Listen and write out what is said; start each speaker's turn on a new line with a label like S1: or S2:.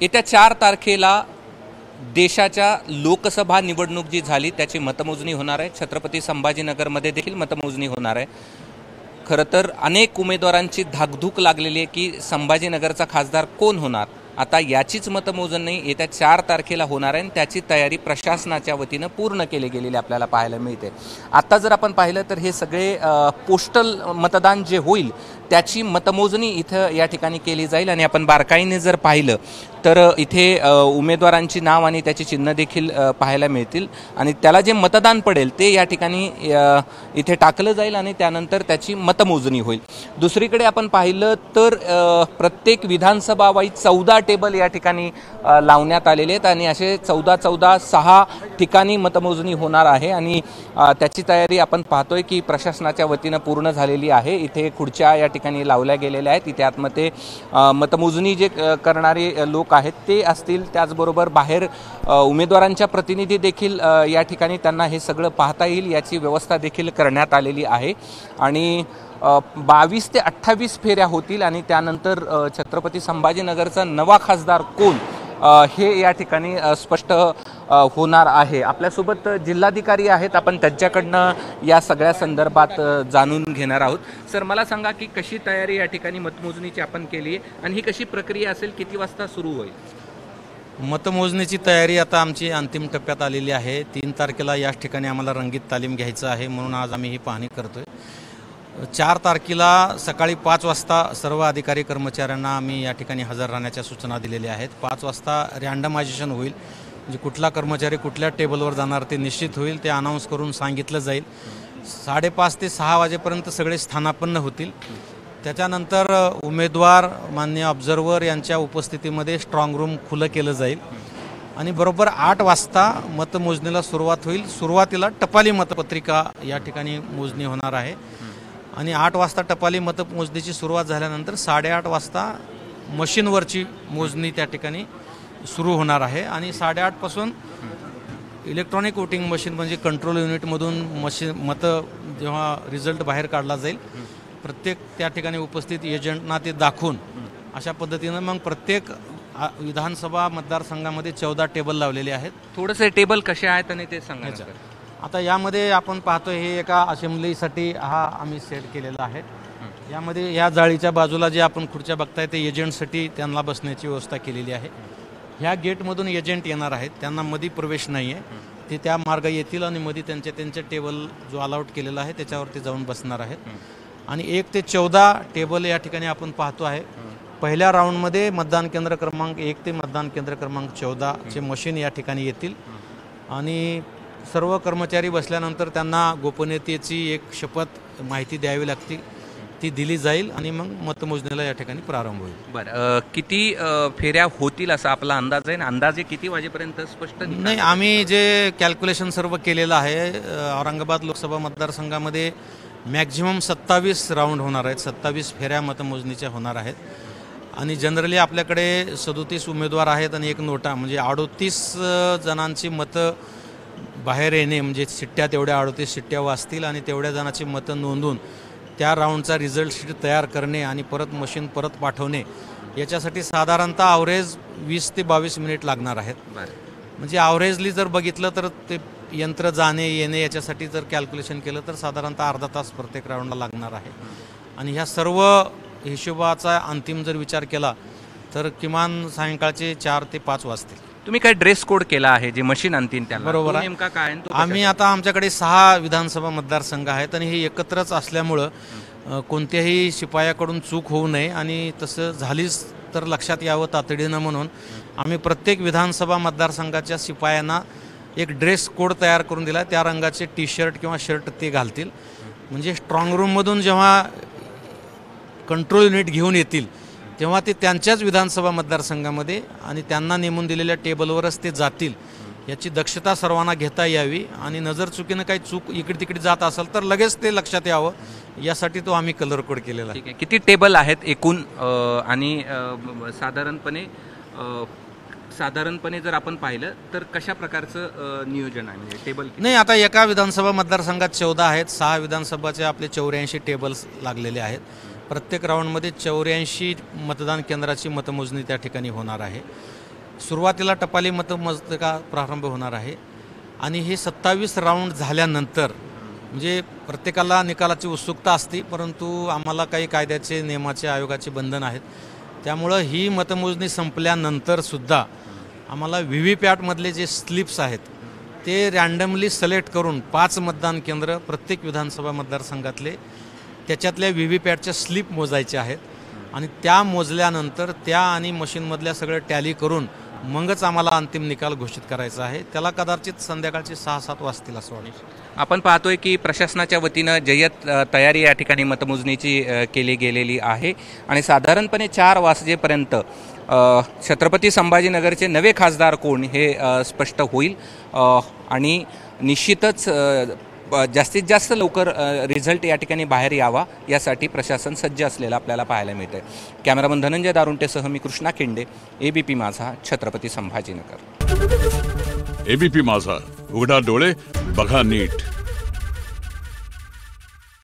S1: येत्या 4 तारखेला देशाच्या लोकसभा निवडणूक जी झाली त्याची मतमोजणी होणार आहे। छत्रपती संभाजीनगरमध्ये देखील मतमोजणी होणार आहे। खरं तर अनेक उमेदवारांची धाकधूक लागलेली आहे की संभाजीनगरचा खासदार कोण होणार। आता याचीच मतमोजणी येत्या 4 तारखेला होणार आहे आणि त्याची तयारी प्रशासनाच्या वतीनं पूर्ण केली गेलेली आपल्याला पाहायला मिळते। आता जर आपण पाहिलं तर हे सगळे पोस्टल मतदान जे होईल त्याची मतमोजणी इथं या ठिकाणी केली जाईल आणि आपण बारकाईने जर पाहिलं तर इथे उमेदवारांची नाव आणि त्याची चिन्ह देखील पाहायला मिळतील आणि त्याला जे मतदान पडेल ते या ठिकाणी इथे टाकलं जाईल आणि त्यानंतर त्याची मतमोजणी होईल। दुसरीकडे आपण पाहिलं तर प्रत्येक विधानसभा वाईज 14 टेबल या ठिकाणी लावण्यात आलेले आहेत आणि असे 14 6 ठिकाणी मतमोजणी होणार आहे आणि त्याची तयारी आपण पाहतोय की प्रशासनाच्या वतीनं पूर्ण झालेली आहे। इथे खुर्च्या या ठिकाणी लावल्या गेलेल्या आहेत। इथे आतमध्ये मतमोजणी जे करणारे लोक आहेत ते असतील, त्याचबरोबर बाहेर उमेदवारांच्या प्रतिनिधी देखील या ठिकाणी त्यांना हे सगळं पाहता येईल याची व्यवस्था देखील करण्यात आलेली आहे आणि 22 ते 28 फेऱ्या होतील आणि त्यानंतर छत्रपती संभाजीनगरचा नवा खासदार कोण हे या ठिकाणी स्पष्ट होणार आहे। आपल्यासोबत जिल्हाधिकारी आहेत, आपण त्यांच्याकडनं या सगळ्या संदर्भात जाणून घेणार आहोत। सर, मला सांगा की कशी तयारी या ठिकाणी मतमोजणीची आपण केली आहे आणि ही कशी प्रक्रिया असेल, किती वाजता सुरू होईल?
S2: मतमोजणीची तयारी आता आमची अंतिम टप्प्यात आलेली आहे। 3 तारखेला याच ठिकाणी आम्हाला रंगीत तालीम घ्यायचं आहे, म्हणून आज आम्ही ही पाहणी करतोय। 4 तारखेला सकाळी 5 वाजता सर्व अधिकारी कर्मचाऱ्यांना आम्ही या ठिकाणी हजर राहण्याच्या सूचना दिलेल्या आहेत। 5 वाजता रँडमायझेशन होईल, म्हणजे कुठला कर्मचारी कुठल्या टेबलवर जाणार ते निश्चित होईल, ते अनाऊन्स करून सांगितलं जाईल। 5:30 ते 6 वाजेपर्यंत सगळे स्थानापन्न होतील। त्याच्यानंतर उमेदवार, मान्य ऑब्झर्वर यांच्या उपस्थितीमध्ये स्ट्रॉंग रूम खुलं केलं जाईल आणि बरोबर 8 वाजता मतमोजणीला सुरुवात होईल। सुरुवातीला टपाली मतपत्रिका या ठिकाणी मोजणी होणार आहे आणि 8 वाजता टपाली मतमोजणीची सुरुवात झाल्यानंतर 8:30 वाजता मशीनवरची मोजणी त्या ठिकाणी सुरू होणार आहे आणि 8:30 पासून इलेक्ट्रॉनिक वोटिंग मशीन म्हणजे कंट्रोल युनिटमधून मतं जेव्हा रिझल्ट बाहेर काढला जाईल, प्रत्येक त्या ठिकाणी उपस्थित एजंटना ते दाखवून अशा पद्धतीनं मग प्रत्येक विधानसभा मतदारसंघामध्ये 14 टेबल लावलेले आहेत।
S1: थोडेसे टेबल कसे आहेत आणि ते सांगायचं।
S2: आता यामध्ये आपण पाहतोय हे एका असेंब्लीसाठी हा आम्ही सेट केलेला आहे। यामध्ये या जाळीच्या बाजूला जे आपण खुर्च्या बघताय ते एजंटसाठी त्यांना बसण्याची व्यवस्था केलेली आहे। ह्या गेटमधून एजंट येणार आहेत, त्यांना मध्ये प्रवेश नाही आहे, ते त्या मार्ग येतील आणि मध्ये त्यांचे टेबल जो अलाउट केलेला आहे त्याच्यावरती जाऊन बसणार आहेत आणि 1 ते 14 टेबल या ठिकाणी आपण पाहतो आहे। पहिल्या राऊंडमध्ये मतदान केंद्र क्रमांक 1 ते मतदान केंद्र क्रमांक 14 चे मशीन या ठिकाणी येतील आणि सर्व कर्मचारी बसल्यानंतर त्यांना गोपनीयतेची एक शपथ माहिती द्यावी लागते, ती दिली जाईल आणि मग मतमोजणीला या ठिकाणी प्रारंभ होईल।
S1: बरं, किती फेऱ्या होतील असा आपला अंदाज आहे? अंदाजे किती वाजेपर्यंत स्पष्ट
S2: नाही, आम्ही जे कॅल्क्युलेशन सर्व केलेलं आहे, औरंगाबाद लोकसभा मतदारसंघामध्ये मॅक्झिमम 27 राऊंड होणार आहेत, 27 फेऱ्या मतमोजणीच्या होणार आहेत आणि जनरली आपल्याकडे 37 उमेदवार आहेत आणि 1 नोटा, म्हणजे 38 जणांची मतं बाहेर येणे, म्हणजे शिट्ट्या तेवढ्या 38 शिट्ट्या वाजतील आणि तेवढ्या जणांची मतं नोंदवून त्या राऊंडचा रिझल्ट शीट तयार करणे आणि परत मशीन परत पाठवणे, याच्यासाठी साधारणतः ॲव्हरेज 20 ते 22 मिनिट लागणार आहेत। म्हणजे ॲव्हरेजली जर बघितलं तर ते यंत्र जाणे येणे याच्यासाठी जर कॅल्क्युलेशन केलं तर साधारणतः अर्धा तास प्रत्येक राऊंडला लागणार आहे आणि ह्या सर्व हिशोबाचा अंतिम जर विचार केला तर किमान सायंकाळचे 4 ते 5 वाजतील।
S1: तुम्ही काय ड्रेस कोड केला आहे जे मशीन आणतील त्याला?
S2: बरोबर,
S1: नेमका काय?
S2: आम्ही आता आमच्याकडे 6 विधानसभा मतदारसंघ आहेत आणि हे एकत्रच असल्यामुळं कोणत्याही शिपायाकडून चूक होऊ नये आणि तसं झालीच तर लक्षात यावं तातडीनं, म्हणून आम्ही प्रत्येक विधानसभा मतदारसंघाच्या शिपायांना एक ड्रेस कोड तयार करून दिला। त्या रंगाचे टी शर्ट किंवा शर्ट ते घालतील, म्हणजे स्ट्रॉंग रूममधून जेव्हा कंट्रोल युनिट घेऊन येतील तेव्हा ते त्यांच्याच विधानसभा मतदारसंघामध्ये आणि त्यांना नेमून दिलेल्या टेबलवरच ते जातील, याची दक्षता सर्वांना घेता यावी आणि नजर चुकीनं काही चूक इकडे तिकडे जात असेल तर लगेच ते लक्षात यावं, यासाठी तो आम्ही कलर कोड केलेला आहे।
S1: किती टेबल आहेत एकूण आणि साधारणपणे जर आपण पाहिलं तर कशा प्रकारचं नियोजन आहे, म्हणजे टेबल?
S2: नाही, आता एका विधानसभा मतदारसंघात 14 आहेत, 6 विधानसभाचे आपले 84 टेबल्स लागलेले आहेत। प्रत्येक राऊंडमध्ये 84 मतदान केंद्राची मतमोजणी त्या ठिकाणी होणार आहे। सुरुवातीला टपाली मतमोजणी प्रारंभ होणार आहे आणि हे 27 राऊंड झाल्यानंतर म्हणजे प्रत्येकाला निकालाची उत्सुकता असते, परंतु आम्हाला काही कायद्याचे नियमाचे आयोगाचे बंधन आहेत. त्यामुळं ही मतमोजणी संपल्यानंतरसुद्धा आम्हाला व्हीव्हीपॅटमधले जे स्लिप्स आहेत ते रँडमली सिलेक्ट करून 5 मतदान केंद्र प्रत्येक विधानसभा मतदारसंघातले त्याच्यातल्या व्हीव्हीपॅटच्या स्लिप मोजायचे आहेत आणि त्या मोजल्यानंतर त्या आणि मशीनमधल्या सगळं टॅली करून मगच आम्हाला अंतिम निकाल घोषित करायचा आहे. त्याला कदाचित संध्याकाळचे 6-7 वाजतील असं वाटतं.
S1: आपण पाहतोय की प्रशासनाच्या वतीनं जय्यत तयारी या ठिकाणी मतमोजणीची केली गेलेली आहे आणि साधारणपणे 4 वाजेपर्यंत छत्रपती संभाजीनगरचे नवे खासदार कोण हे स्पष्ट होईल आणि निश्चितच जास्तीत जास्त लवकर रिझल्ट या ठिकाणी बाहेर यावा यासाठी प्रशासन सज्ज असलेलं आपल्याला पाहायला मिळतंय. कॅमेरामन धनंजय दारुंटेसह मी कृष्णा खिंडे, एबीपी माझा, छत्रपती संभाजीनगर.
S3: एबीपी माझा, उघडा डोळे बघा नीट.